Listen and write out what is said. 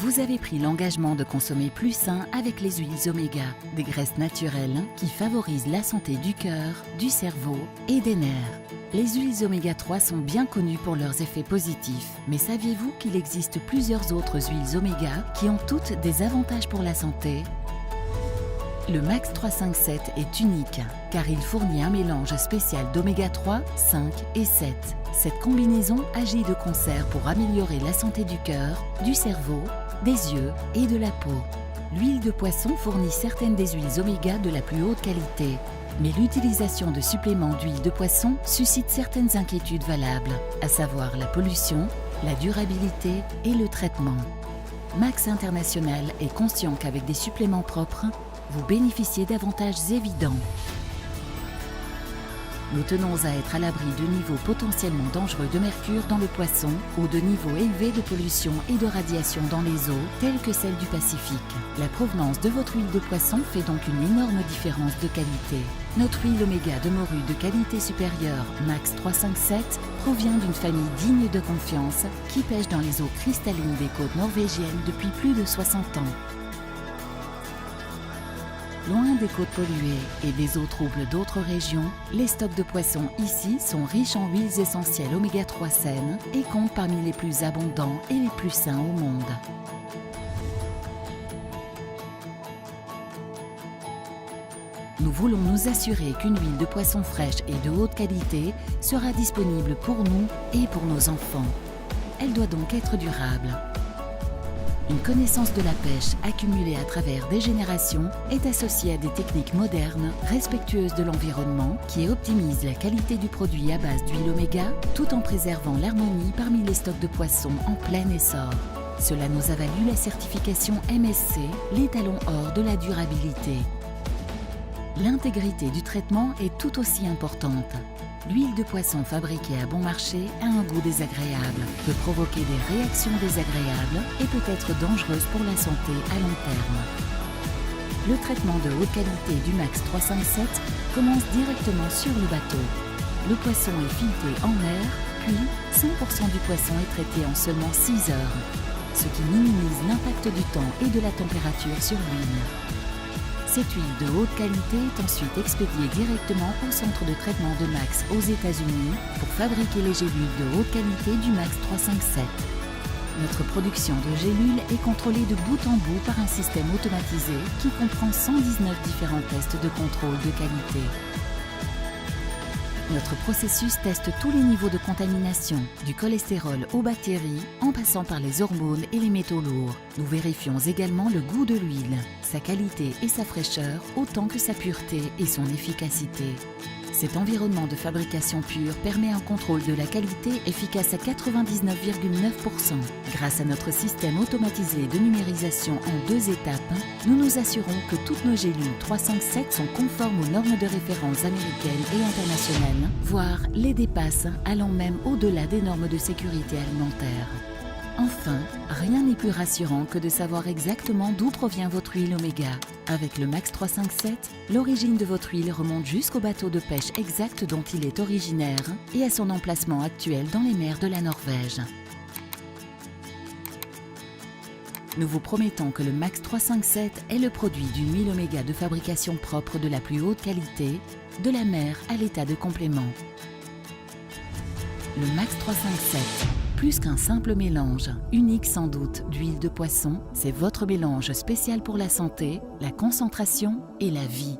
Vous avez pris l'engagement de consommer plus sain avec les huiles oméga, des graisses naturelles qui favorisent la santé du cœur, du cerveau et des nerfs. Les huiles oméga 3 sont bien connues pour leurs effets positifs, mais saviez-vous qu'il existe plusieurs autres huiles oméga qui ont toutes des avantages pour la santé? Le Max 357 est unique car il fournit un mélange spécial d'oméga 3, 5 et 7. Cette combinaison agit de concert pour améliorer la santé du cœur, du cerveau, des yeux et de la peau. L'huile de poisson fournit certaines des huiles oméga de la plus haute qualité. Mais l'utilisation de suppléments d'huile de poisson suscite certaines inquiétudes valables, à savoir la pollution, la durabilité et le traitement. Max International est conscient qu'avec des suppléments propres, vous bénéficiez d'avantages évidents. Nous tenons à être à l'abri de niveaux potentiellement dangereux de mercure dans le poisson ou de niveaux élevés de pollution et de radiation dans les eaux, telles que celles du Pacifique. La provenance de votre huile de poisson fait donc une énorme différence de qualité. Notre huile oméga de morue de qualité supérieure, Max 357, provient d'une famille digne de confiance qui pêche dans les eaux cristallines des côtes norvégiennes depuis plus de 60 ans. Loin des côtes polluées et des eaux troubles d'autres régions, les stocks de poissons ici sont riches en huiles essentielles oméga 3 saines et comptent parmi les plus abondants et les plus sains au monde. Nous voulons nous assurer qu'une huile de poisson fraîche et de haute qualité sera disponible pour nous et pour nos enfants. Elle doit donc être durable. Une connaissance de la pêche accumulée à travers des générations est associée à des techniques modernes, respectueuses de l'environnement, qui optimisent la qualité du produit à base d'huile oméga, tout en préservant l'harmonie parmi les stocks de poissons en plein essor. Cela nous a valu la certification MSC, l'étalon or de la durabilité. L'intégrité du traitement est tout aussi importante. L'huile de poisson fabriquée à bon marché a un goût désagréable, peut provoquer des réactions désagréables et peut être dangereuse pour la santé à long terme. Le traitement de haute qualité du Max 357 commence directement sur le bateau. Le poisson est fileté en mer, puis 100% du poisson est traité en seulement 6 heures, ce qui minimise l'impact du temps et de la température sur l'huile. Cette huile de haute qualité est ensuite expédiée directement au centre de traitement de Max aux États-Unis pour fabriquer les gélules de haute qualité du Max 357. Notre production de gélules est contrôlée de bout en bout par un système automatisé qui comprend 119 différents tests de contrôle de qualité. Notre processus teste tous les niveaux de contamination, du cholestérol aux bactéries, en passant par les hormones et les métaux lourds. Nous vérifions également le goût de l'huile, sa qualité et sa fraîcheur, autant que sa pureté et son efficacité. Cet environnement de fabrication pure permet un contrôle de la qualité efficace à 99,9%. Grâce à notre système automatisé de numérisation en 2 étapes, nous nous assurons que toutes nos gélules 357 sont conformes aux normes de référence américaines et internationales, voire les dépassent, allant même au-delà des normes de sécurité alimentaire. Enfin, rien n'est plus rassurant que de savoir exactement d'où provient votre huile oméga. Avec le Max 357, l'origine de votre huile remonte jusqu'au bateau de pêche exact dont il est originaire et à son emplacement actuel dans les mers de la Norvège. Nous vous promettons que le Max 357 est le produit d'une huile oméga de fabrication propre de la plus haute qualité, de la mer à l'état de complément. Le Max 357. Plus qu'un simple mélange, unique sans doute, d'huile de poisson, c'est votre mélange spécial pour la santé, la concentration et la vie.